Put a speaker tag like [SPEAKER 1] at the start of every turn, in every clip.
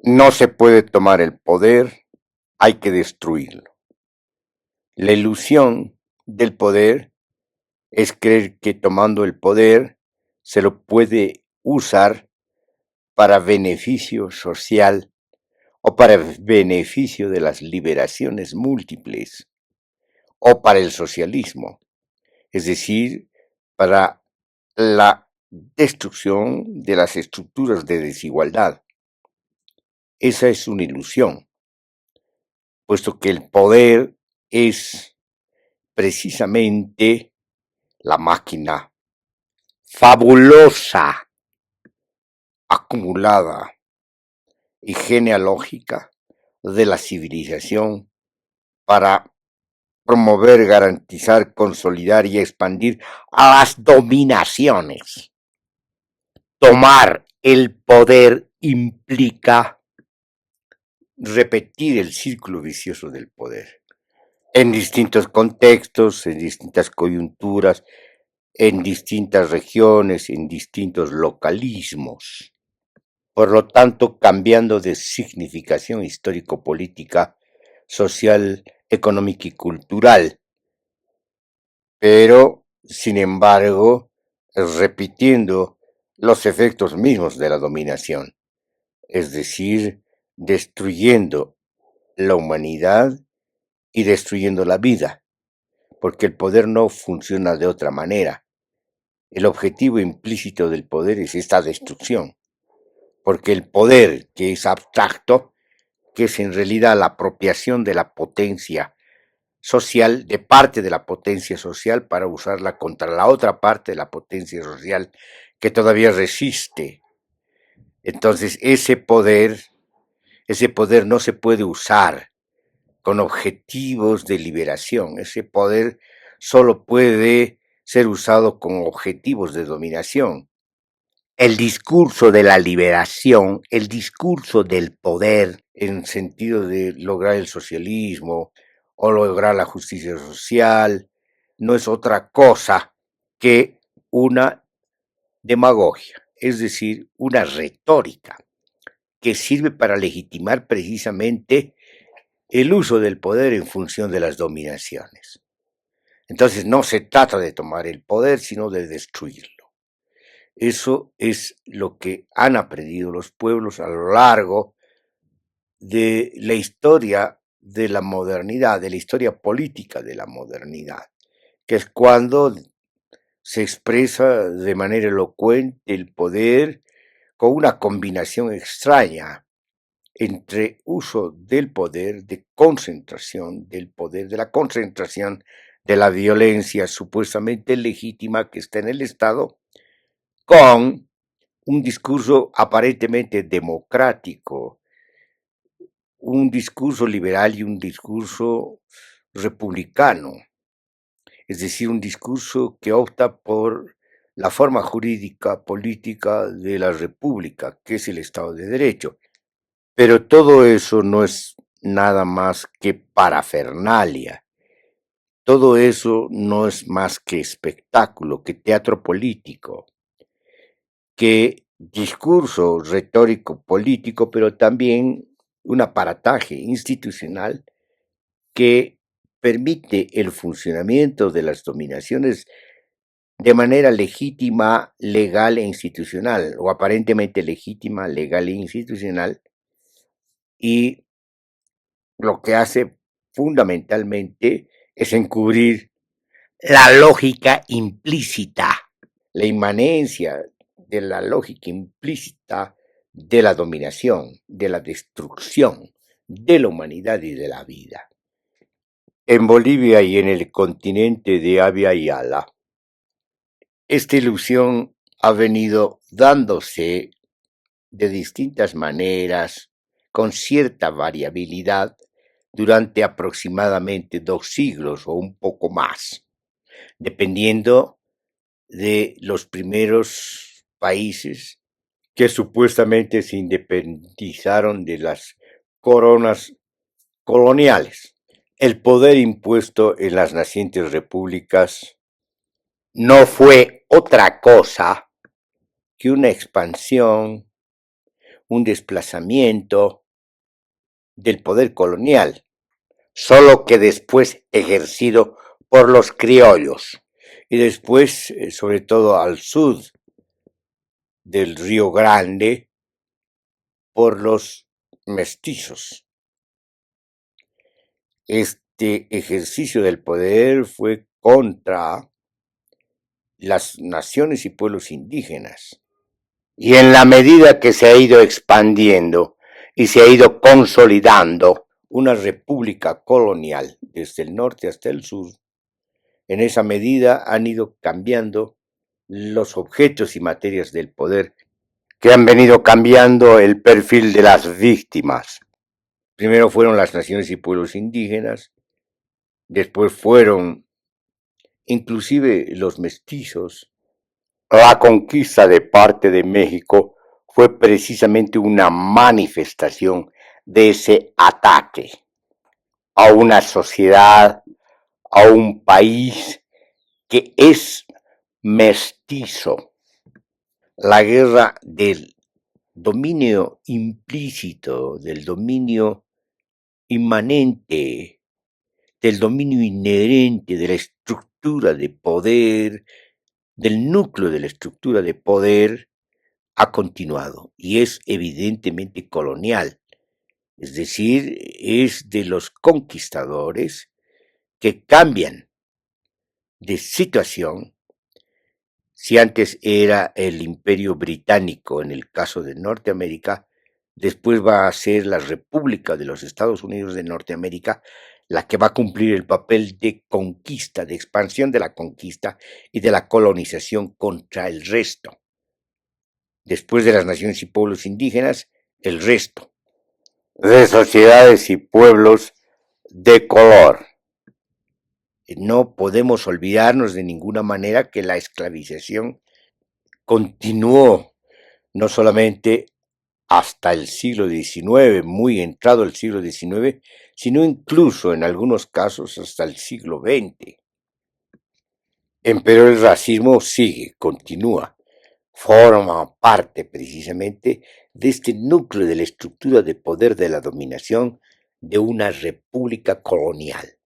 [SPEAKER 1] No se puede tomar el poder, hay que destruirlo. La ilusión del poder es creer que tomando el poder se lo puede usar para beneficio social o para beneficio de las liberaciones múltiples o para el socialismo, es decir, para la destrucción de las estructuras de desigualdad. Esa es una ilusión, puesto que el poder es precisamente la máquina fabulosa, acumulada y genealógica de la civilización para promover, garantizar, consolidar y expandir a las dominaciones. Tomar el poder implica repetir el círculo vicioso del poder en distintos contextos, en distintas coyunturas, en distintas regiones, en distintos localismos. Por lo tanto, cambiando de significación histórico-política, social, económica y cultural, pero, sin embargo, repitiendo los efectos mismos de la dominación, es decir, destruyendo la humanidad y destruyendo la vida, porque el poder no funciona de otra manera. El objetivo implícito del poder es esta destrucción, porque el poder, que es abstracto, que es en realidad la apropiación de la potencia social, de parte de la potencia social, para usarla contra la otra parte de la potencia social que todavía resiste. Entonces ese poder no se puede usar con objetivos de liberación. Ese poder solo puede ser usado con objetivos de dominación. El discurso de la liberación, el discurso del poder en sentido de lograr el socialismo o lograr la justicia social, no es otra cosa que una demagogia, es decir, una retórica que sirve para legitimar precisamente el uso del poder en función de las dominaciones. Entonces no se trata de tomar el poder, sino de destruirlo. Eso es lo que han aprendido los pueblos a lo largo de la historia de la modernidad, de la historia política de la modernidad, que es cuando se expresa de manera elocuente el poder con una combinación extraña entre uso del poder, de concentración del poder, de la concentración de la violencia supuestamente legítima que está en el Estado, con un discurso aparentemente democrático, un discurso liberal y un discurso republicano, es decir, un discurso que opta por la forma jurídica política de la república, que es el Estado de Derecho. Pero todo eso no es nada más que parafernalia. Todo eso no es más que espectáculo, que teatro político, que discurso retórico político, pero también un aparataje institucional que permite el funcionamiento de las dominaciones de manera legítima, legal e institucional, o aparentemente legítima, legal e institucional, y lo que hace fundamentalmente es encubrir la lógica implícita, la inmanencia de la lógica implícita de la dominación, de la destrucción de la humanidad y de la vida. En Bolivia y en el continente de Abya Yala, esta ilusión ha venido dándose de distintas maneras, con cierta variabilidad, durante aproximadamente 2 siglos o un poco más, dependiendo de los primeros países que supuestamente se independizaron de las coronas coloniales. El poder impuesto en las nacientes repúblicas no fue otra cosa que una expansión, un desplazamiento del poder colonial, solo que después ejercido por los criollos y después, sobre todo al sur del Río Grande, por los mestizos. Este ejercicio del poder fue contra las naciones y pueblos indígenas. Y en la medida que se ha ido expandiendo y se ha ido consolidando una república colonial desde el norte hasta el sur, en esa medida han ido cambiando los objetos y materias del poder, que han venido cambiando el perfil de las víctimas. Primero fueron las naciones y pueblos indígenas, después fueron inclusive los mestizos. La conquista de parte de México fue precisamente una manifestación de ese ataque a una sociedad, a un país que es mestizo. La guerra del dominio implícito, del dominio inmanente, del dominio inherente de la estructura de poder, del núcleo de la estructura de poder, ha continuado y es evidentemente colonial, es decir, es de los conquistadores que cambian de situación. Si antes era el Imperio Británico en el caso de Norteamérica, después va a ser la República de los Estados Unidos de Norteamérica la que va a cumplir el papel de conquista, de expansión de la conquista y de la colonización contra el resto. Después de las naciones y pueblos indígenas, el resto de sociedades y pueblos de color. No podemos olvidarnos de ninguna manera que la esclavización continuó no solamente hasta el siglo XIX, muy entrado el siglo XIX, sino incluso en algunos casos hasta el siglo XX. Pero el racismo sigue, continúa, forma parte precisamente de este núcleo de la estructura de poder de la dominación de una república colonial.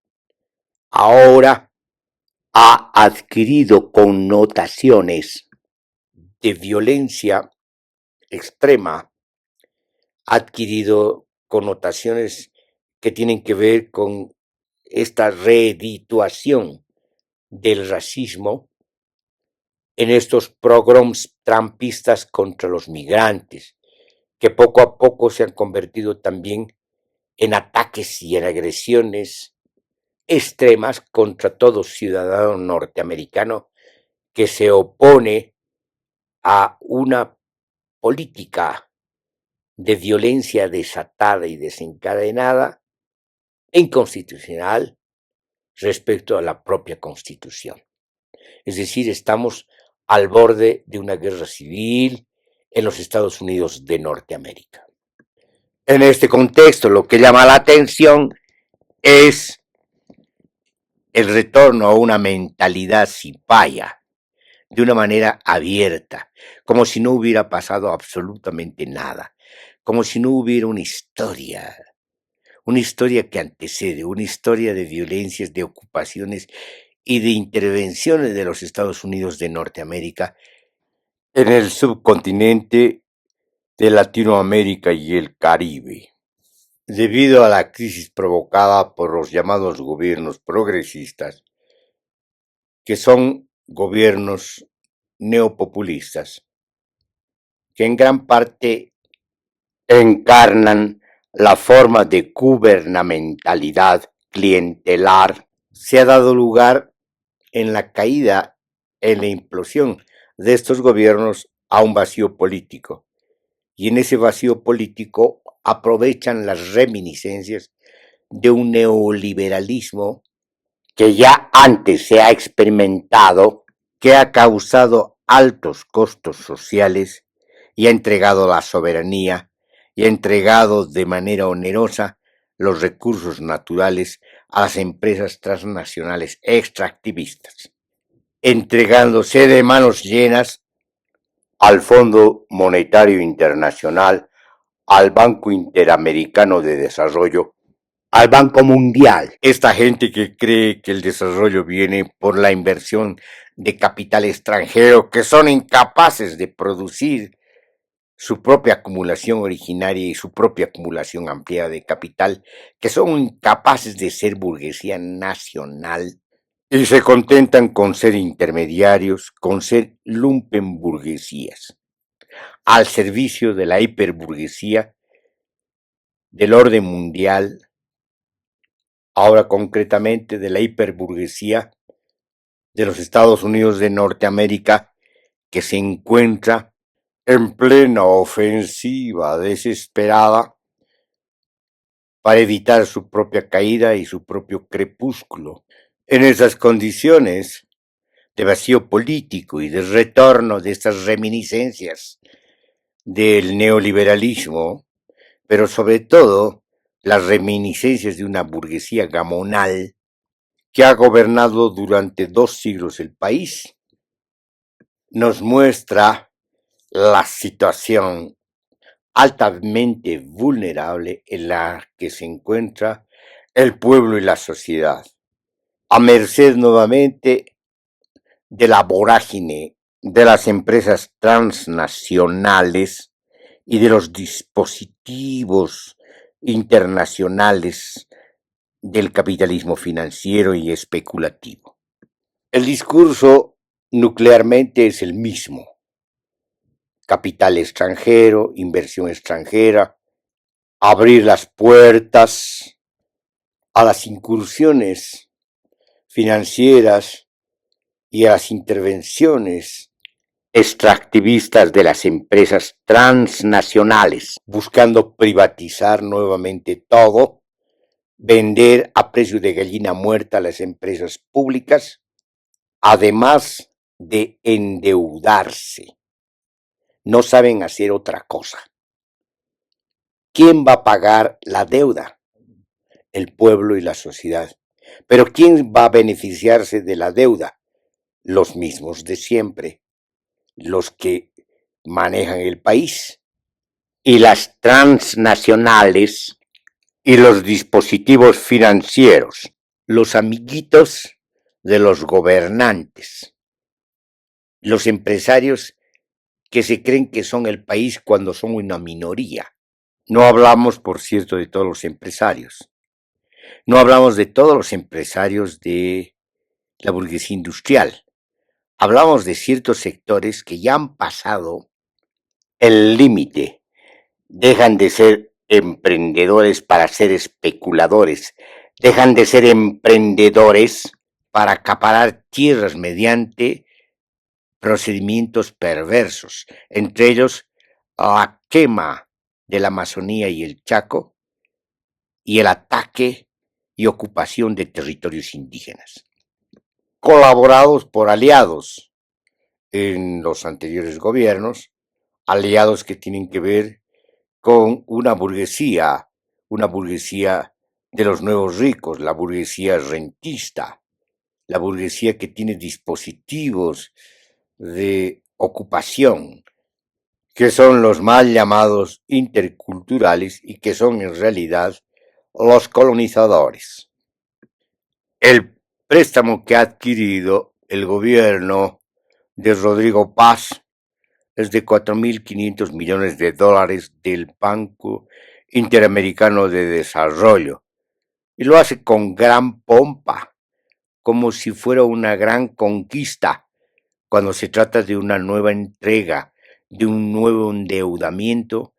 [SPEAKER 1] Ahora ha adquirido connotaciones de violencia extrema, ha adquirido connotaciones que tienen que ver con esta reedituación del racismo en estos pogroms trampistas contra los migrantes, que poco a poco se han convertido también en ataques y en agresiones extremas contra todo ciudadano norteamericano que se opone a una política de violencia desatada y desencadenada e inconstitucional respecto a la propia Constitución. Es decir, estamos al borde de una guerra civil en los Estados Unidos de Norteamérica. En este contexto, lo que llama la atención es el retorno a una mentalidad cipaya, de una manera abierta, como si no hubiera pasado absolutamente nada, como si no hubiera una historia que antecede, una historia de violencias, de ocupaciones y de intervenciones de los Estados Unidos de Norteamérica en el subcontinente de Latinoamérica y el Caribe. Debido a la crisis provocada por los llamados gobiernos progresistas, que son gobiernos neopopulistas, que en gran parte encarnan la forma de gubernamentalidad clientelar, se ha dado lugar en la caída, en la implosión de estos gobiernos a un vacío político. Y en ese vacío político aprovechan las reminiscencias de un neoliberalismo que ya antes se ha experimentado, que ha causado altos costos sociales y ha entregado la soberanía y ha entregado de manera onerosa los recursos naturales a las empresas transnacionales extractivistas, entregándose de manos llenas al Fondo Monetario Internacional, al Banco Interamericano de Desarrollo, al Banco Mundial. Esta gente que cree que el desarrollo viene por la inversión de capital extranjero, que son incapaces de producir su propia acumulación originaria y su propia acumulación ampliada de capital, que son incapaces de ser burguesía nacional y se contentan con ser intermediarios, con ser lumpenburguesías, al servicio de la hiperburguesía del orden mundial, ahora concretamente de la hiperburguesía de los Estados Unidos de Norteamérica, que se encuentra en plena ofensiva desesperada para evitar su propia caída y su propio crepúsculo. En esas condiciones de vacío político y de retorno de estas reminiscencias del neoliberalismo, pero sobre todo las reminiscencias de una burguesía gamonal que ha gobernado durante 2 siglos el país, nos muestra la situación altamente vulnerable en la que se encuentra el pueblo y la sociedad, a merced nuevamente de la vorágine de las empresas transnacionales y de los dispositivos internacionales del capitalismo financiero y especulativo. El discurso nuclearmente es el mismo: capital extranjero, inversión extranjera, abrir las puertas a las incursiones financieras y a las intervenciones extractivistas de las empresas transnacionales, buscando privatizar nuevamente todo, vender a precio de gallina muerta a las empresas públicas, además de endeudarse. No saben hacer otra cosa. ¿Quién va a pagar la deuda? El pueblo y la sociedad. Pero ¿quién va a beneficiarse de la deuda? Los mismos de siempre, los que manejan el país. Y las transnacionales y los dispositivos financieros, los amiguitos de los gobernantes, los empresarios que se creen que son el país cuando son una minoría. No hablamos, por cierto, de todos los empresarios. No hablamos de todos los empresarios de la burguesía industrial. Hablamos de ciertos sectores que ya han pasado el límite. Dejan de ser emprendedores para ser especuladores. Dejan de ser emprendedores para acaparar tierras mediante procedimientos perversos, entre ellos la quema de la Amazonía y el Chaco y el ataque y ocupación de territorios indígenas, colaborados por aliados en los anteriores gobiernos, aliados que tienen que ver con una burguesía de los nuevos ricos, la burguesía rentista, la burguesía que tiene dispositivos de ocupación, que son los mal llamados interculturales y que son en realidad los colonizadores. El préstamo que ha adquirido el gobierno de Rodrigo Paz es de $4.500 millones del Banco Interamericano de Desarrollo, y lo hace con gran pompa, como si fuera una gran conquista, cuando se trata de una nueva entrega, de un nuevo endeudamiento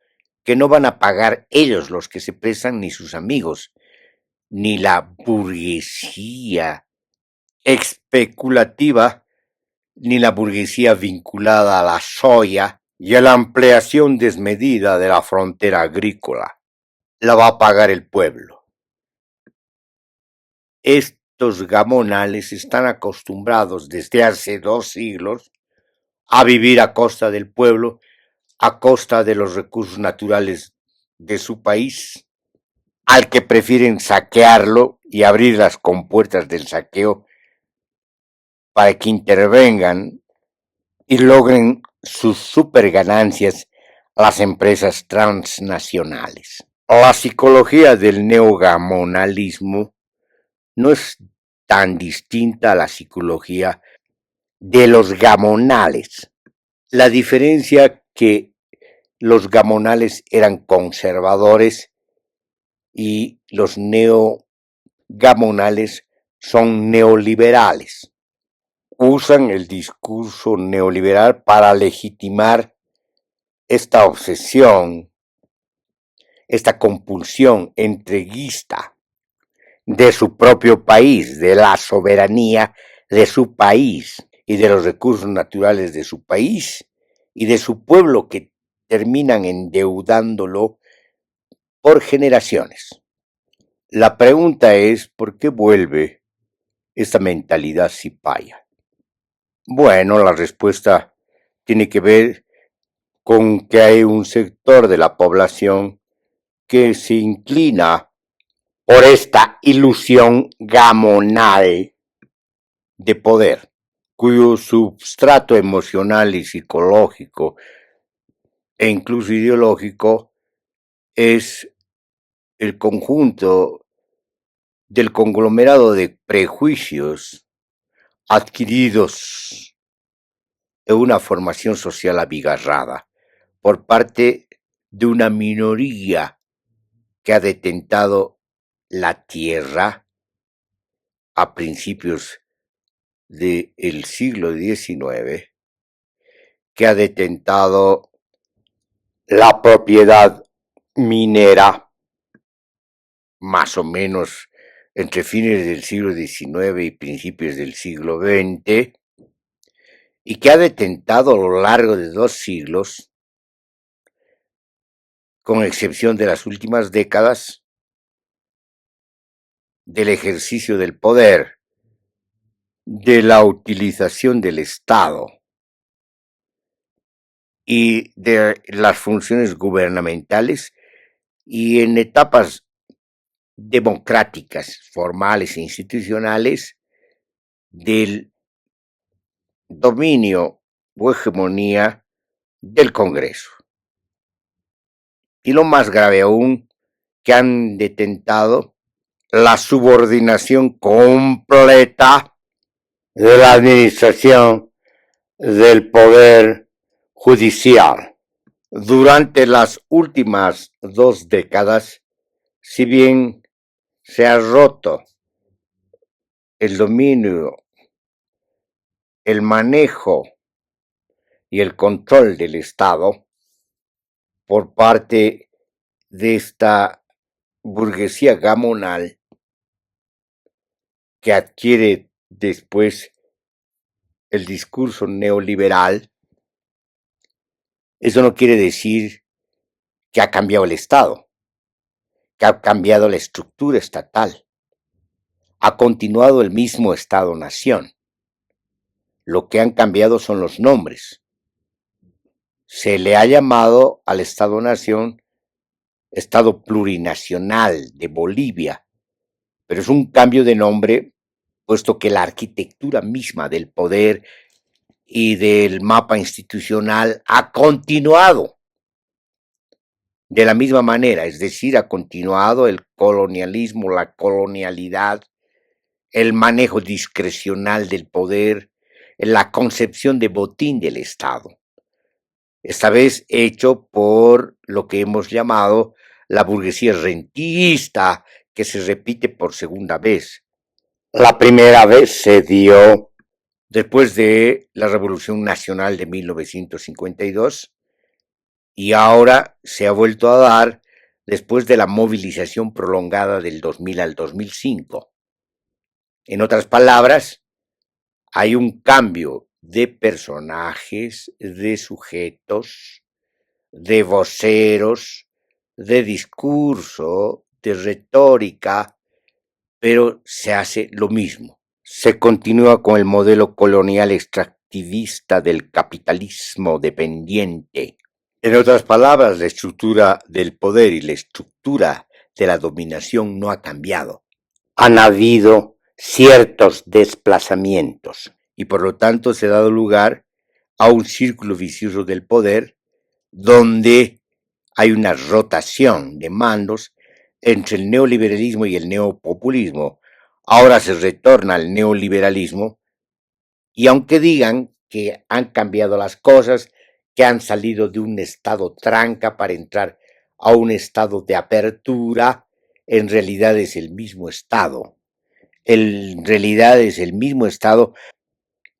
[SPEAKER 1] que no van a pagar ellos los que se prestan, ni sus amigos, ni la burguesía especulativa, ni la burguesía vinculada a la soya y a la ampliación desmedida de la frontera agrícola. La va a pagar el pueblo. Estos gamonales están acostumbrados desde hace 2 siglos a vivir a costa del pueblo, a costa de los recursos naturales de su país, al que prefieren saquearlo y abrir las compuertas del saqueo para que intervengan y logren sus superganancias las empresas transnacionales. La psicología del neogamonalismo no es tan distinta a la psicología de los gamonales. La diferencia que los gamonales eran conservadores y los neogamonales son neoliberales. Usan el discurso neoliberal para legitimar esta obsesión, esta compulsión entreguista de su propio país, de la soberanía de su país y de los recursos naturales de su país y de su pueblo, que terminan endeudándolo por generaciones. La pregunta es, ¿por qué vuelve esta mentalidad cipaya? Bueno, la respuesta tiene que ver con que hay un sector de la población que se inclina por esta ilusión gamonal de poder, cuyo substrato emocional y psicológico e incluso ideológico es el conjunto del conglomerado de prejuicios adquiridos en una formación social abigarrada por parte de una minoría que ha detentado la tierra a principios del siglo XIX, que ha detentado la propiedad minera más o menos entre fines del siglo XIX y principios del siglo XX, y que ha detentado a lo largo de 2 siglos, con excepción de las últimas décadas, del ejercicio del poder, de la utilización del Estado y de las funciones gubernamentales, y en etapas democráticas, formales e institucionales, del dominio o hegemonía del Congreso. Y lo más grave aún, que han detentado la subordinación completa de la administración del poder judicial. Durante las últimas 2 décadas, si bien se ha roto el dominio, el manejo y el control del Estado por parte de esta burguesía gamonal, que adquiere después el discurso neoliberal, eso no quiere decir que ha cambiado el Estado, que ha cambiado la estructura estatal. Ha continuado el mismo Estado-nación. Lo que han cambiado son los nombres. Se le ha llamado al Estado-nación Estado Plurinacional de Bolivia, pero es un cambio de nombre, puesto que la arquitectura misma del poder y del mapa institucional ha continuado de la misma manera, es decir, ha continuado el colonialismo, la colonialidad, el manejo discrecional del poder, la concepción de botín del Estado, esta vez hecho por lo que hemos llamado la burguesía rentista, que se repite por segunda vez. La primera vez se dio después de la Revolución Nacional de 1952 y ahora se ha vuelto a dar después de la movilización prolongada del 2000 al 2005. En otras palabras, hay un cambio de personajes, de sujetos, de voceros, de discurso, de retórica, pero se hace lo mismo. Se continúa con el modelo colonial extractivista del capitalismo dependiente. En otras palabras, la estructura del poder y la estructura de la dominación no ha cambiado. Han habido ciertos desplazamientos y por lo tanto se ha dado lugar a un círculo vicioso del poder, donde hay una rotación de mandos entre el neoliberalismo y el neopopulismo. Ahora se retorna al neoliberalismo y aunque digan que han cambiado las cosas, que han salido de un estado tranca para entrar a un estado de apertura, en realidad es el mismo estado. En realidad es el mismo estado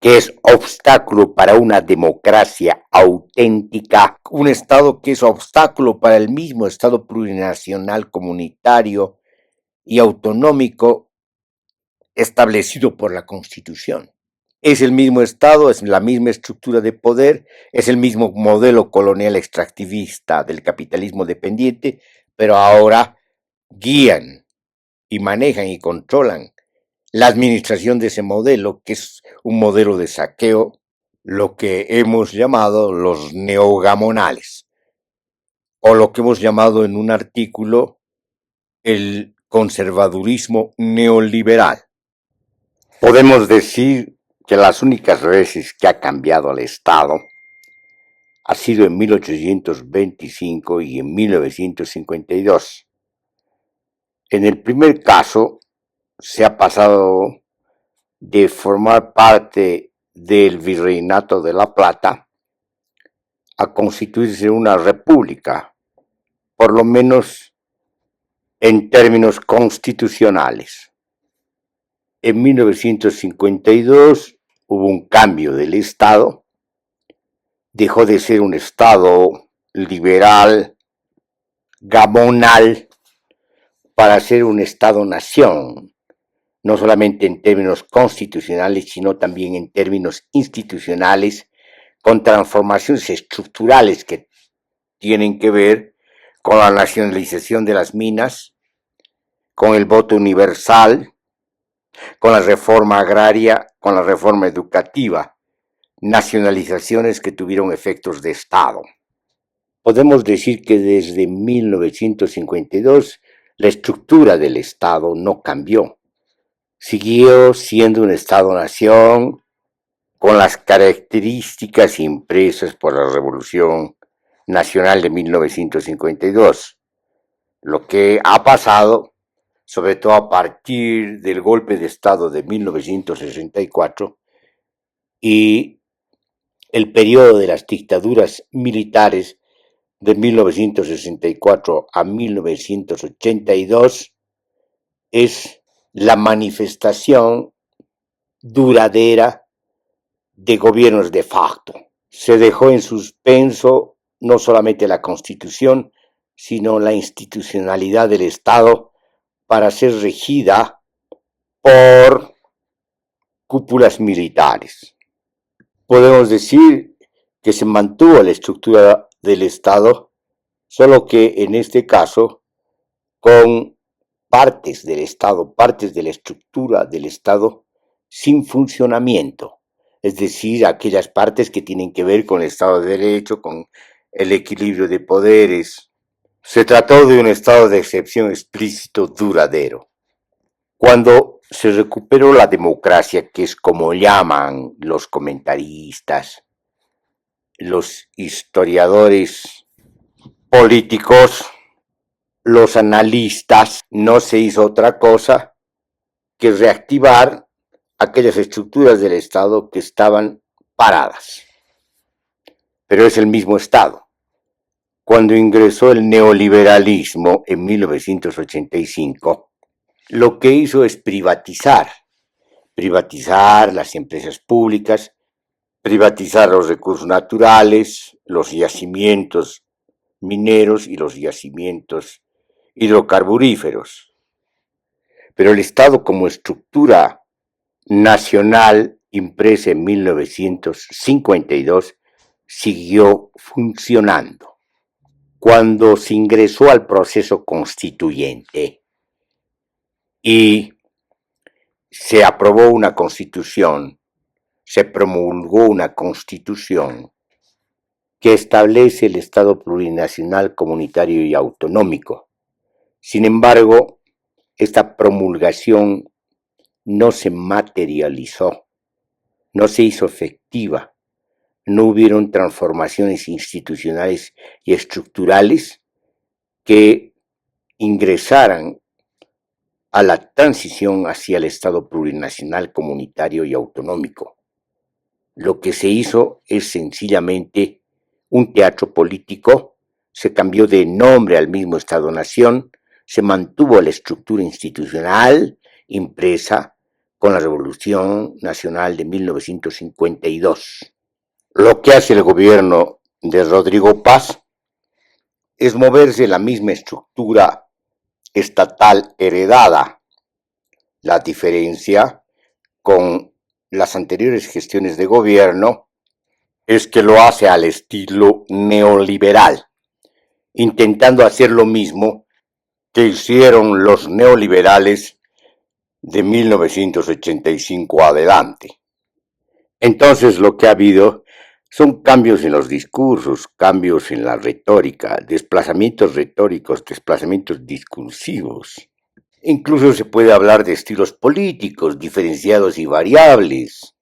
[SPEAKER 1] que es obstáculo para una democracia auténtica, un estado que es obstáculo para el mismo estado plurinacional comunitario y autonómico establecido por la Constitución. Es el mismo Estado, es la misma estructura de poder, es el mismo modelo colonial extractivista del capitalismo dependiente, pero ahora guían y manejan y controlan la administración de ese modelo, que es un modelo de saqueo, lo que hemos llamado los neogamonales, o lo que hemos llamado en un artículo el conservadurismo neoliberal. Podemos decir que las únicas veces que ha cambiado el Estado ha sido en 1825 y en 1952. En el primer caso, se ha pasado de formar parte del Virreinato de la Plata a constituirse una república, por lo menos en términos constitucionales. En 1952 hubo un cambio del Estado, dejó de ser un Estado liberal, gamonal, para ser un Estado-nación, no solamente en términos constitucionales, sino también en términos institucionales, con transformaciones estructurales que tienen que ver con la nacionalización de las minas, con el voto universal, con la reforma agraria, con la reforma educativa, nacionalizaciones que tuvieron efectos de Estado. Podemos decir que desde 1952 la estructura del Estado no cambió. Siguió siendo un Estado-nación con las características impresas por la Revolución Nacional de 1952. Lo que ha pasado, sobre todo a partir del golpe de Estado de 1964 y el periodo de las dictaduras militares de 1964 a 1982, es la manifestación duradera de gobiernos de facto. Se dejó en suspenso no solamente la Constitución, sino la institucionalidad del Estado para ser regida por cúpulas militares. Podemos decir que se mantuvo la estructura del Estado, solo que en este caso con partes del Estado, partes de la estructura del Estado sin funcionamiento, es decir, aquellas partes que tienen que ver con el Estado de Derecho, con el equilibrio de poderes. Se trató de un estado de excepción explícito duradero. Cuando se recuperó la democracia, que es como llaman los comentaristas, los historiadores políticos, los analistas, no se hizo otra cosa que reactivar aquellas estructuras del Estado que estaban paradas. Pero es el mismo Estado. Cuando ingresó el neoliberalismo en 1985, lo que hizo es privatizar las empresas públicas, privatizar los recursos naturales, los yacimientos mineros y los yacimientos hidrocarburíferos. Pero el Estado como estructura nacional impresa en 1952 siguió funcionando. Cuando se ingresó al proceso constituyente y se aprobó una constitución, se promulgó una constitución que establece el Estado plurinacional, comunitario y autonómico. Sin embargo, esta promulgación no se materializó, no se hizo efectiva, no hubieron transformaciones institucionales y estructurales que ingresaran a la transición hacia el Estado plurinacional, comunitario y autonómico. Lo que se hizo es sencillamente un teatro político, se cambió de nombre al mismo Estado-nación, se mantuvo la estructura institucional impresa con la Revolución Nacional de 1952. Lo que hace el gobierno de Rodrigo Paz es moverse en la misma estructura estatal heredada. La diferencia con las anteriores gestiones de gobierno es que lo hace al estilo neoliberal, intentando hacer lo mismo que hicieron los neoliberales de 1985 adelante. Entonces lo que ha habido son cambios en los discursos, cambios en la retórica, desplazamientos retóricos, desplazamientos discursivos. Incluso se puede hablar de estilos políticos diferenciados y variables,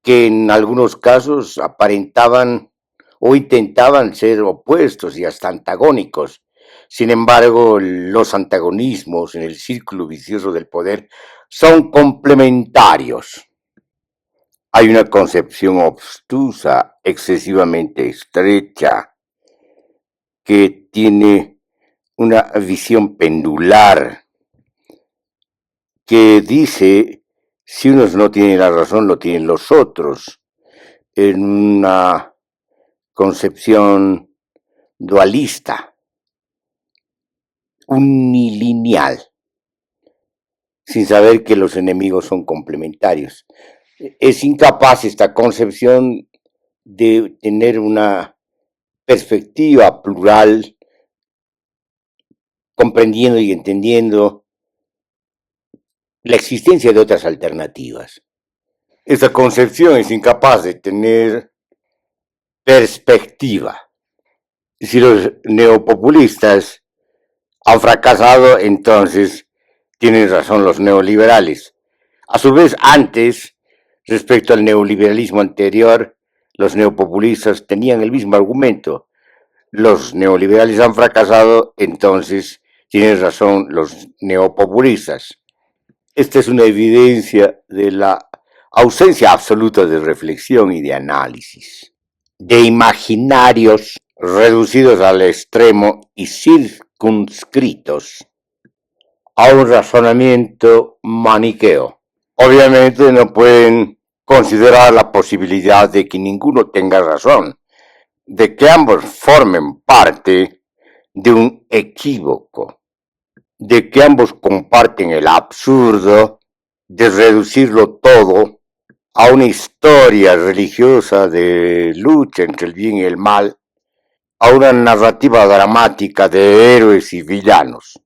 [SPEAKER 1] que en algunos casos aparentaban o intentaban ser opuestos y hasta antagónicos. Sin embargo, los antagonismos en el círculo vicioso del poder son complementarios. Hay una concepción obtusa, excesivamente estrecha, que tiene una visión pendular, que dice, si unos no tienen la razón, lo tienen los otros, en una concepción dualista, unilineal, sin saber que los enemigos son complementarios. Es incapaz esta concepción de tener una perspectiva plural, comprendiendo y entendiendo la existencia de otras alternativas. Esta concepción es incapaz de tener perspectiva. Si los neopopulistas han fracasado, entonces tienen razón los neoliberales. A su vez, antes, respecto al neoliberalismo anterior, los neopopulistas tenían el mismo argumento. Los neoliberales han fracasado, entonces tienen razón los neopopulistas. Esta es una evidencia de la ausencia absoluta de reflexión y de análisis, de imaginarios reducidos al extremo y circunscritos a un razonamiento maniqueo. Obviamente no pueden considerar la posibilidad de que ninguno tenga razón, de que ambos formen parte de un equívoco, de que ambos comparten el absurdo de reducirlo todo a una historia religiosa de lucha entre el bien y el mal, a una narrativa dramática de héroes y villanos.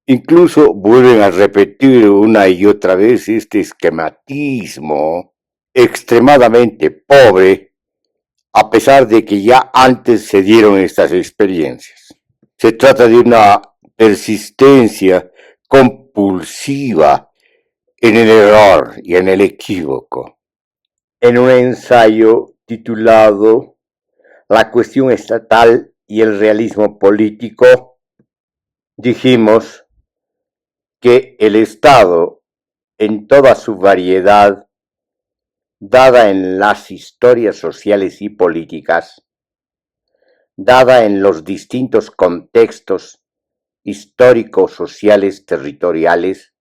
[SPEAKER 1] Incluso vuelven a repetir una y otra vez este esquematismo extremadamente pobre, a pesar de que ya antes se dieron estas experiencias. Se trata de una persistencia compulsiva en el error y en el equívoco. En un ensayo titulado La cuestión estatal y el realismo político, dijimos que el Estado, en toda su variedad, dada en las historias sociales y políticas, dada en los distintos contextos históricos, sociales, territoriales,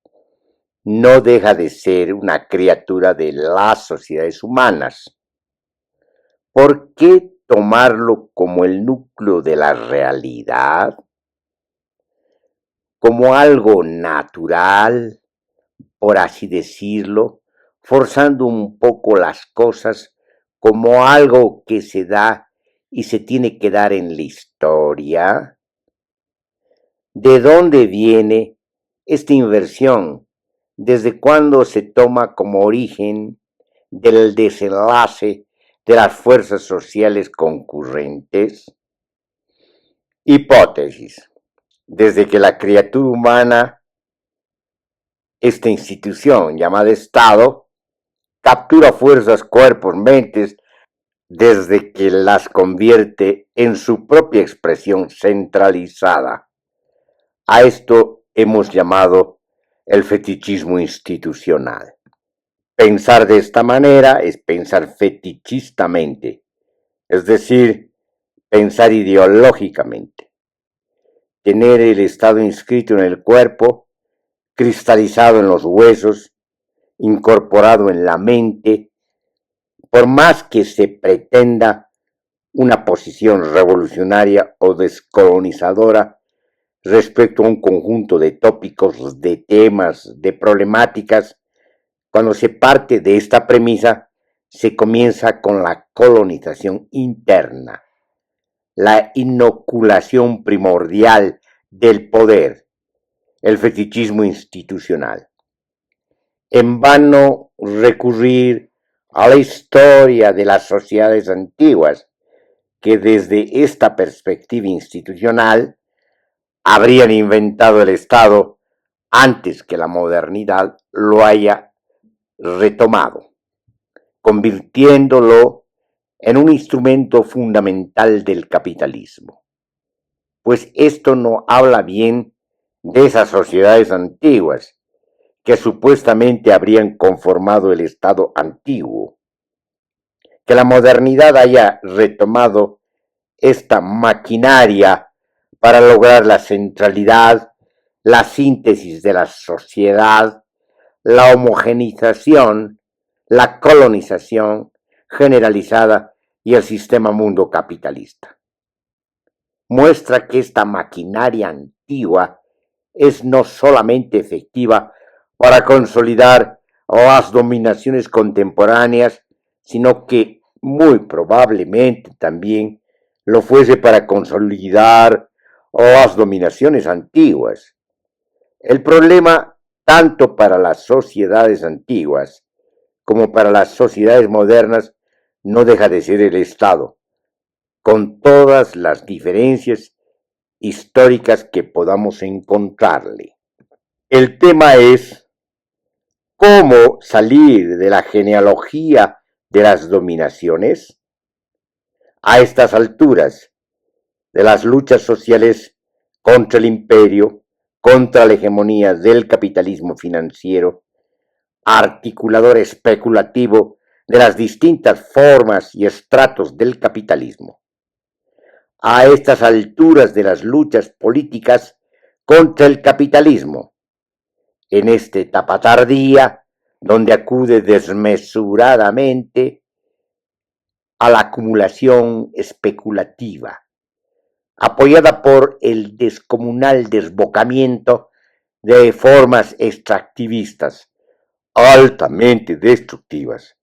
[SPEAKER 1] no deja de ser una criatura de las sociedades humanas. ¿Por qué tomarlo como el núcleo de la realidad? Como algo natural, por así decirlo, forzando un poco las cosas como algo que se da y se tiene que dar en la historia. ¿De dónde viene esta inversión? ¿Desde cuándo se toma como origen del desenlace de las fuerzas sociales concurrentes? Hipótesis. Desde que la criatura humana, esta institución llamada Estado, captura fuerzas, cuerpos, mentes, desde que las convierte en su propia expresión centralizada. A esto hemos llamado el fetichismo institucional. Pensar de esta manera es pensar fetichistamente, es decir, pensar ideológicamente. Tener el Estado inscrito en el cuerpo, cristalizado en los huesos, incorporado en la mente, por más que se pretenda una posición revolucionaria o descolonizadora respecto a un conjunto de tópicos, de temas, de problemáticas, cuando se parte de esta premisa, se comienza con la colonización interna, la inoculación primordial del poder, el fetichismo institucional. En vano recurrir a la historia de las sociedades antiguas, que desde esta perspectiva institucional habrían inventado el Estado antes que la modernidad lo haya retomado, convirtiéndolo en un instrumento fundamental del capitalismo. Pues esto no habla bien de esas sociedades antiguas que supuestamente habrían conformado el Estado antiguo. Que la modernidad haya retomado esta maquinaria para lograr la centralidad, la síntesis de la sociedad, la homogeneización, la colonización generalizada y el sistema mundo capitalista. Muestra que esta maquinaria antigua es no solamente efectiva para consolidar las dominaciones contemporáneas, sino que muy probablemente también lo fuese para consolidar las dominaciones antiguas. El problema, tanto para las sociedades antiguas como para las sociedades modernas, no deja de ser el Estado, con todas las diferencias históricas que podamos encontrarle. El tema es cómo salir de la genealogía de las dominaciones. A estas alturas de las luchas sociales contra el imperio, contra la hegemonía del capitalismo financiero, articulador especulativo de las distintas formas y estratos del capitalismo. A estas alturas de las luchas políticas contra el capitalismo, en esta etapa tardía, donde acude desmesuradamente a la acumulación especulativa, apoyada por el descomunal desbocamiento de formas extractivistas altamente destructivas,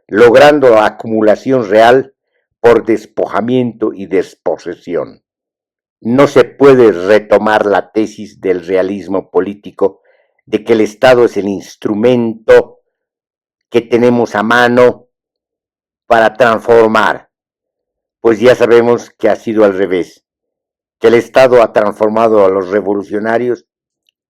[SPEAKER 1] logrando la acumulación real por despojamiento y desposesión. No se puede retomar la tesis del realismo político de que el Estado es el instrumento que tenemos a mano para transformar, pues ya sabemos que ha sido al revés, que el Estado ha transformado a los revolucionarios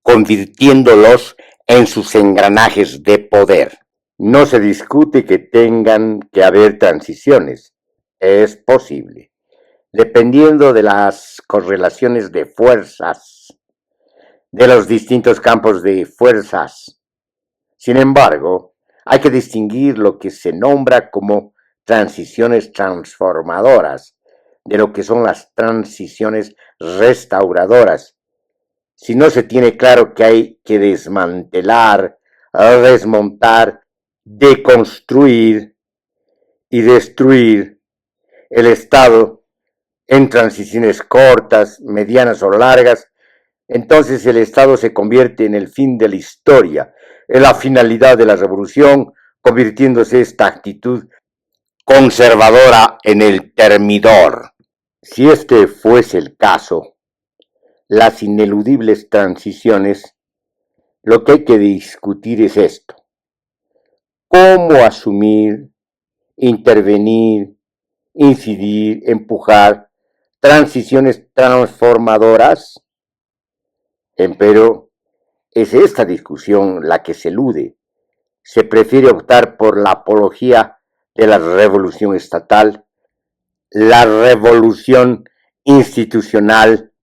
[SPEAKER 1] convirtiéndolos en sus engranajes de poder. No se discute que tengan que haber transiciones, es posible, dependiendo de las correlaciones de fuerzas, de los distintos campos de fuerzas. Sin embargo, hay que distinguir lo que se nombra como transiciones transformadoras de lo que son las transiciones restauradoras. Si no se tiene claro que hay que desmantelar, desmontar, deconstruir y destruir el Estado en transiciones cortas, medianas o largas, entonces el Estado se convierte en el fin de la historia, en la finalidad de la revolución, convirtiéndose esta actitud conservadora en el termidor. Si este fuese el caso, las ineludibles transiciones, lo que hay que discutir es esto: cómo asumir, intervenir, incidir, empujar transiciones transformadoras. Empero, es esta discusión la que se elude. Se prefiere optar por la apología de la revolución estatal, la revolución institucional,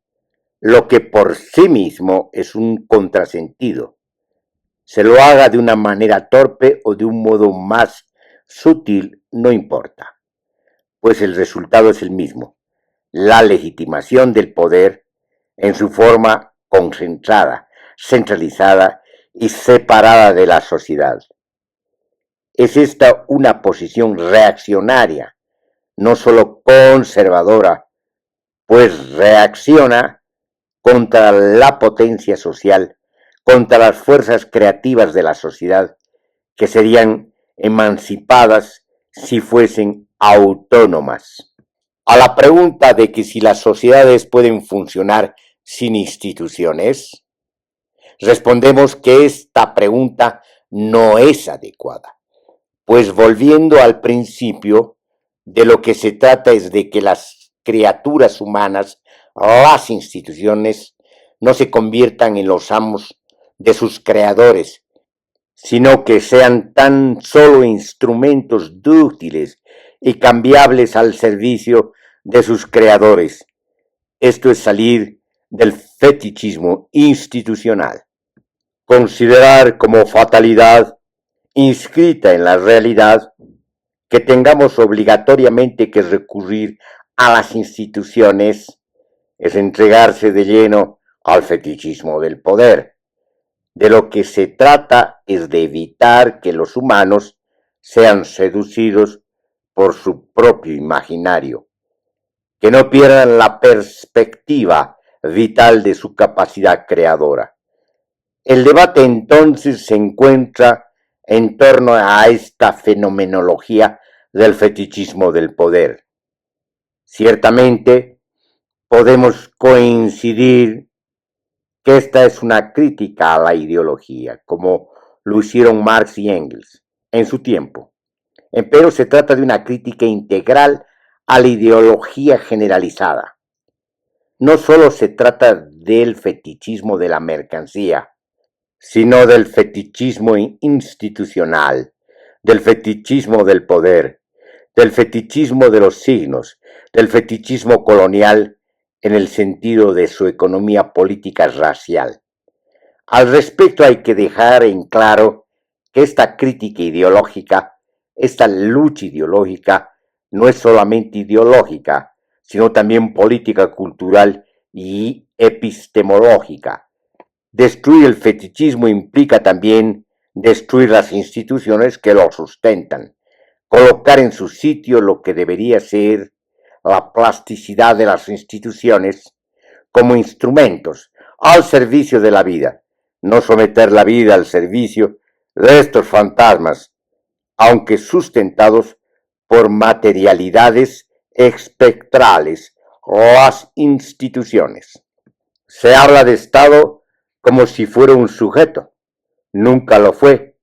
[SPEAKER 1] lo que por sí mismo es un contrasentido, se lo haga de una manera torpe o de un modo más sutil, no importa, pues el resultado es el mismo, la legitimación del poder en su forma concentrada, centralizada y separada de la sociedad. Es esta una posición reaccionaria, no solo conservadora, pues reacciona contra la potencia social, contra las fuerzas creativas de la sociedad, que serían emancipadas si fuesen autónomas. A la pregunta de que si las sociedades pueden funcionar sin instituciones, respondemos que esta pregunta no es adecuada, pues volviendo al principio, de lo que se trata es de que las criaturas humanas, las instituciones, no se conviertan en los amos de sus creadores, sino que sean tan solo instrumentos dúctiles y cambiables al servicio de sus creadores. Esto es salir del fetichismo institucional. Considerar como fatalidad inscrita en la realidad que tengamos obligatoriamente que recurrir a las instituciones es entregarse de lleno al fetichismo del poder. De lo que se trata es de evitar que los humanos sean seducidos por su propio imaginario, que no pierdan la perspectiva vital de su capacidad creadora. El debate entonces se encuentra en torno a esta fenomenología del fetichismo del poder. Ciertamente podemos coincidir que esta es una crítica a la ideología, como lo hicieron Marx y Engels en su tiempo. Empero se trata de una crítica integral a la ideología generalizada. No solo se trata del fetichismo de la mercancía, sino del fetichismo institucional, del fetichismo del poder, del fetichismo de los signos, del fetichismo colonial en el sentido de su economía política racial. Al respecto hay que dejar en claro que esta crítica ideológica, esta lucha ideológica, no es solamente ideológica, sino también política, cultural y epistemológica. Destruir el fetichismo implica también destruir las instituciones que lo sustentan, colocar en su sitio lo que debería ser la plasticidad de las instituciones como instrumentos al servicio de la vida, no someter la vida al servicio de estos fantasmas, aunque sustentados por materialidades espectrales, las instituciones. Se habla de Estado como si fuera un sujeto. Nunca lo fue,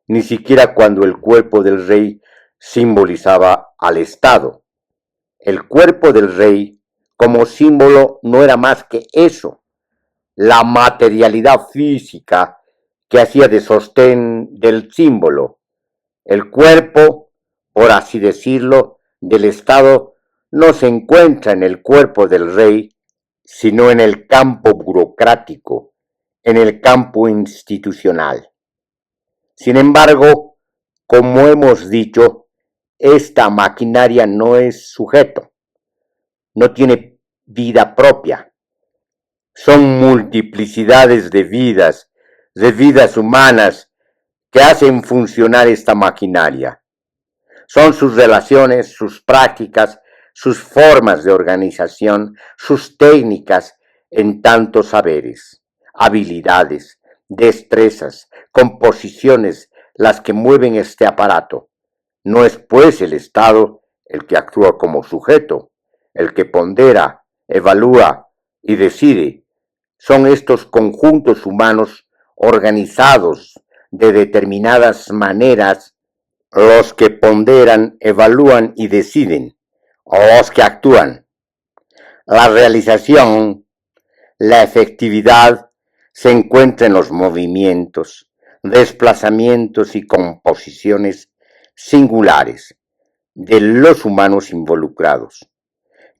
[SPEAKER 1] ni siquiera cuando el cuerpo del rey simbolizaba al Estado. El cuerpo del rey como símbolo no era más que eso, la materialidad física que hacía de sostén del símbolo. El cuerpo, por así decirlo, del Estado no se encuentra en el cuerpo del rey, sino en el campo burocrático, en el campo institucional. Sin embargo, como hemos dicho, esta maquinaria no es sujeto, no tiene vida propia. Son multiplicidades de vidas humanas que hacen funcionar esta maquinaria. Son sus relaciones, sus prácticas, sus formas de organización, sus técnicas en tantos saberes, habilidades, destrezas, composiciones las que mueven este aparato. No es pues el Estado el que actúa como sujeto, el que pondera, evalúa y decide. Son estos conjuntos humanos organizados de determinadas maneras los que ponderan, evalúan y deciden, o los que actúan. La realización, la efectividad, se encuentra en los movimientos, desplazamientos y composiciones singulares de los humanos involucrados.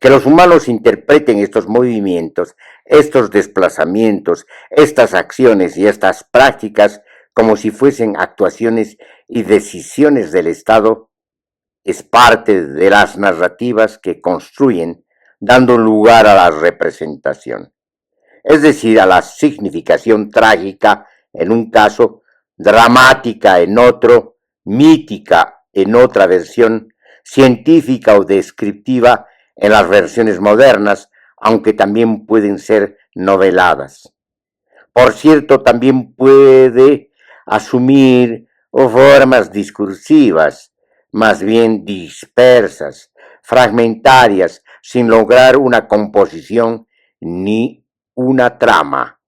[SPEAKER 1] Que los humanos interpreten estos movimientos, estos desplazamientos, estas acciones y estas prácticas como si fuesen actuaciones y decisiones del Estado es parte de las narrativas que construyen, dando lugar a la representación, es decir, a la significación trágica en un caso, dramática en otro, mítica en otra versión, científica o descriptiva en las versiones modernas, aunque también pueden ser noveladas. Por cierto, también puede asumir formas discursivas, más bien dispersas, fragmentarias, sin lograr una composición ni una trama,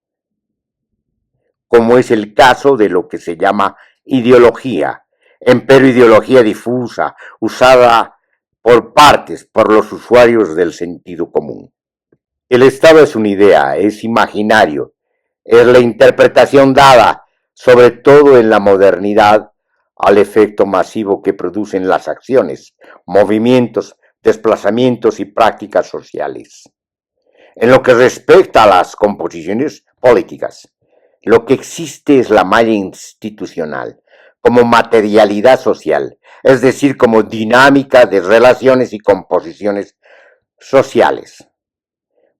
[SPEAKER 1] como es el caso de lo que se llama ideología, empero ideología difusa, usada por partes, por los usuarios del sentido común. El Estado es una idea, es imaginario, es la interpretación dada, sobre todo en la modernidad, al efecto masivo que producen las acciones, movimientos, desplazamientos y prácticas sociales. En lo que respecta a las composiciones políticas, lo que existe es la malla institucional, como materialidad social, es decir, como dinámica de relaciones y composiciones sociales.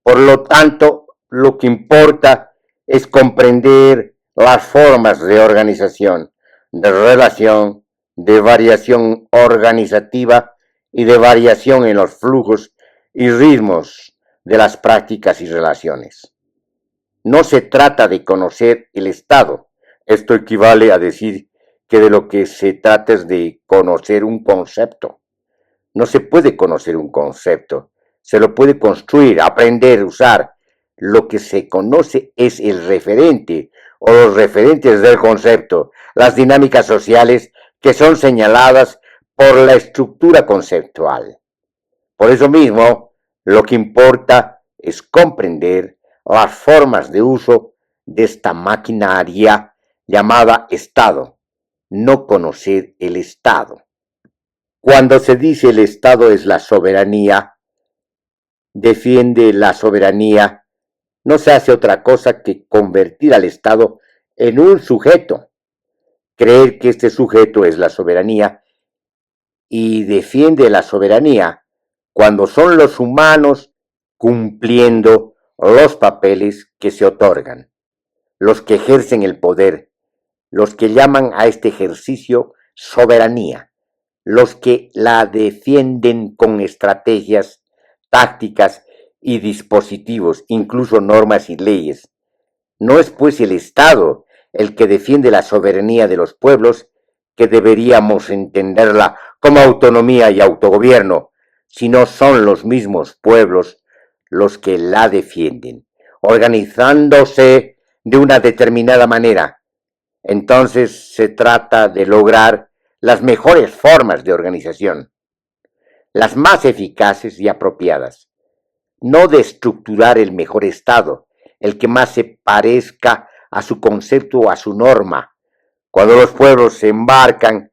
[SPEAKER 1] Por lo tanto, lo que importa es comprender las formas de organización, de relación, de variación organizativa y de variación en los flujos y ritmos de las prácticas y relaciones. No se trata de conocer el Estado. Esto equivale a decir que de lo que se trata es de conocer un concepto. No se puede conocer un concepto, se lo puede construir, aprender, usar. Lo que se conoce es el referente o los referentes del concepto, las dinámicas sociales que son señaladas por la estructura conceptual. Por eso mismo, lo que importa es comprender las formas de uso de esta maquinaria llamada Estado, no conocer el Estado. Cuando se dice el Estado es la soberanía, defiende la soberanía, no se hace otra cosa que convertir al Estado en un sujeto, creer que este sujeto es la soberanía y defiende la soberanía cuando son los humanos cumpliendo los papeles que se otorgan, los que ejercen el poder, los que llaman a este ejercicio soberanía, los que la defienden con estrategias, tácticas y dispositivos, incluso normas y leyes. No es pues el Estado el que defiende la soberanía de los pueblos, que deberíamos entenderla como autonomía y autogobierno, sino son los mismos pueblos los que la defienden, organizándose de una determinada manera. Entonces se trata de lograr las mejores formas de organización, las más eficaces y apropiadas, no de estructurar el mejor Estado, el que más se parezca a su concepto o a su norma. Cuando los pueblos se embarcan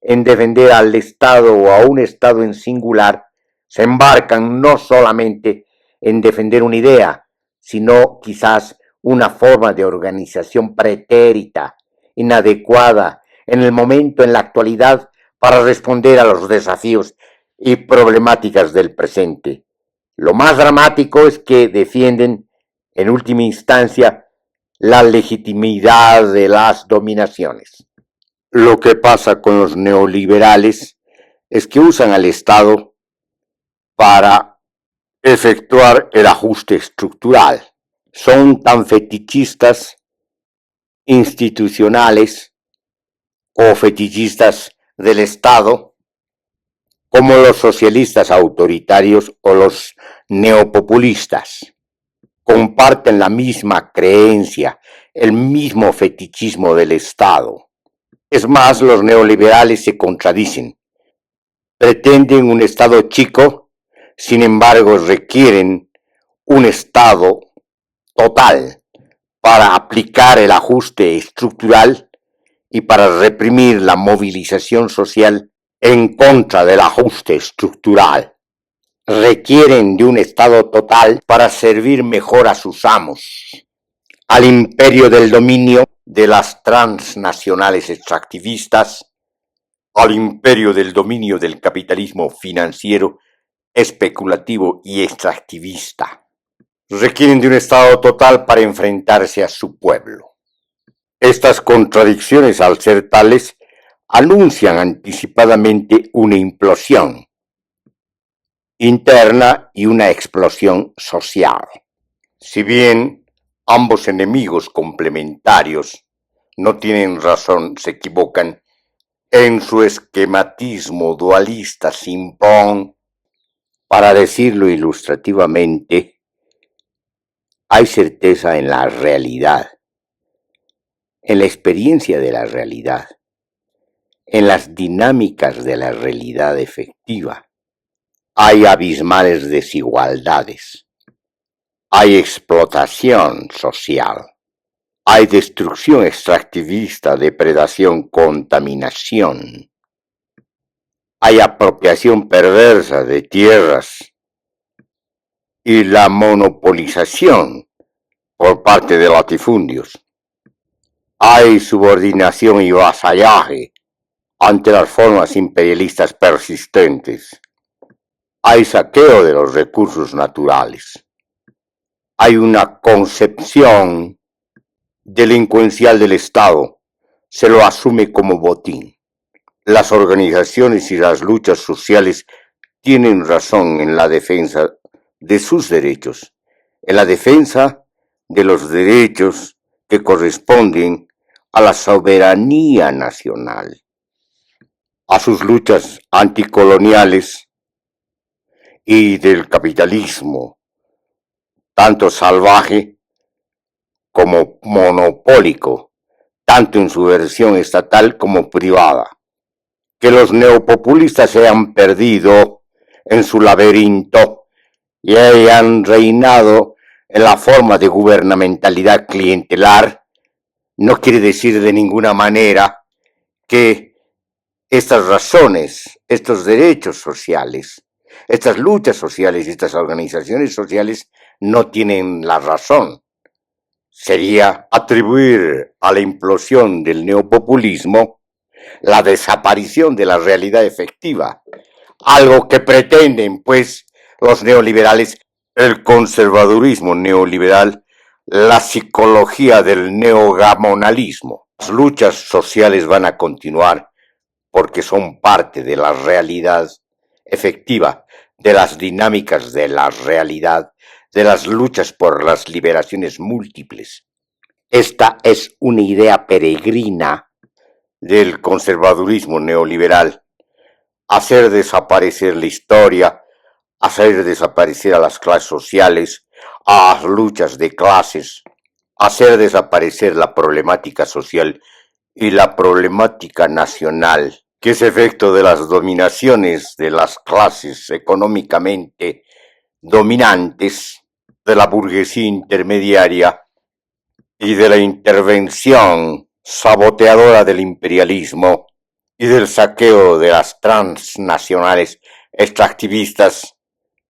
[SPEAKER 1] en defender al Estado o a un Estado en singular, se embarcan no solamente en defender una idea, sino quizás una forma de organización pretérita, inadecuada en el momento, en la actualidad, para responder a los desafíos y problemáticas del presente. Lo más dramático es que defienden, en última instancia, la legitimidad de las dominaciones. Lo que pasa con los neoliberales es que usan al Estado para efectuar el ajuste estructural. Son tan fetichistas institucionales o fetichistas del Estado como los socialistas autoritarios o los neopopulistas. Comparten la misma creencia, el mismo fetichismo del Estado. Es más, los neoliberales se contradicen. Pretenden un Estado chico, sin embargo requieren un Estado total para aplicar el ajuste estructural y para reprimir la movilización social en contra del ajuste estructural. requieren de un Estado total para servir mejor a sus amos, al imperio del dominio de las transnacionales extractivistas, al imperio del dominio del capitalismo financiero, especulativo y extractivista. Requieren de un Estado total para enfrentarse a su pueblo. Estas contradicciones, al ser tales, anuncian anticipadamente una implosión interna y una explosión social. Si bien ambos enemigos complementarios no tienen razón, se equivocan en su esquematismo dualista sin pon. Para decirlo ilustrativamente, hay certeza en la realidad, en la experiencia de la realidad, en las dinámicas de la realidad efectiva. Hay abismales desigualdades, hay explotación social, hay destrucción extractivista, depredación, contaminación, hay apropiación perversa de tierras y la monopolización por parte de latifundios. Hay subordinación y vasallaje ante las formas imperialistas persistentes. Hay saqueo de los recursos naturales. Hay una concepción delincuencial del Estado. Se lo asume como botín. Las organizaciones y las luchas sociales tienen razón en la defensa de sus derechos, en la defensa de los derechos que corresponden a la soberanía nacional, a sus luchas anticoloniales y del capitalismo, tanto salvaje como monopólico, tanto en su versión estatal como privada. Que los neopopulistas se han perdido en su laberinto y hayan reinado en la forma de gubernamentalidad clientelar, no quiere decir de ninguna manera que estas razones, estos derechos sociales, estas luchas sociales y estas organizaciones sociales no tienen la razón. Sería atribuir a la implosión del neopopulismo la desaparición de la realidad efectiva, algo que pretenden, pues, los neoliberales, el conservadurismo neoliberal, la psicología del neogamonalismo. Las luchas sociales van a continuar porque son parte de la realidad efectiva, de las dinámicas de la realidad, de las luchas por las liberaciones múltiples. Esta es una idea peregrina del conservadurismo neoliberal, hacer desaparecer la historia, hacer desaparecer a las clases sociales, a las luchas de clases, hacer desaparecer la problemática social y la problemática nacional, que es efecto de las dominaciones de las clases económicamente dominantes, de la burguesía intermediaria y de la intervención saboteadora del imperialismo y del saqueo de las transnacionales extractivistas,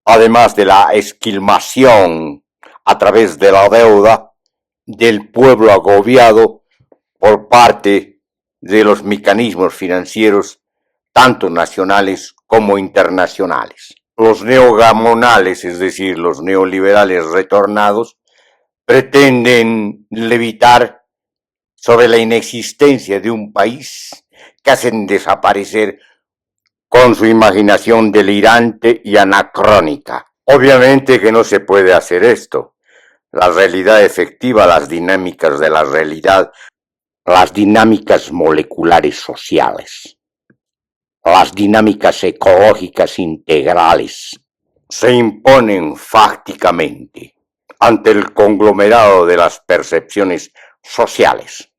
[SPEAKER 1] además de la esquilmación a través de la deuda del pueblo agobiado por parte de los mecanismos financieros, tanto nacionales como internacionales. Los neogamonales, es decir, los neoliberales retornados, pretenden levitar sobre la inexistencia de un país que hacen desaparecer con su imaginación delirante y anacrónica. Obviamente que no se puede hacer esto. La realidad efectiva, las dinámicas de la realidad, las dinámicas moleculares sociales, las dinámicas ecológicas integrales, se imponen fácticamente ante el conglomerado de las percepciones sociales.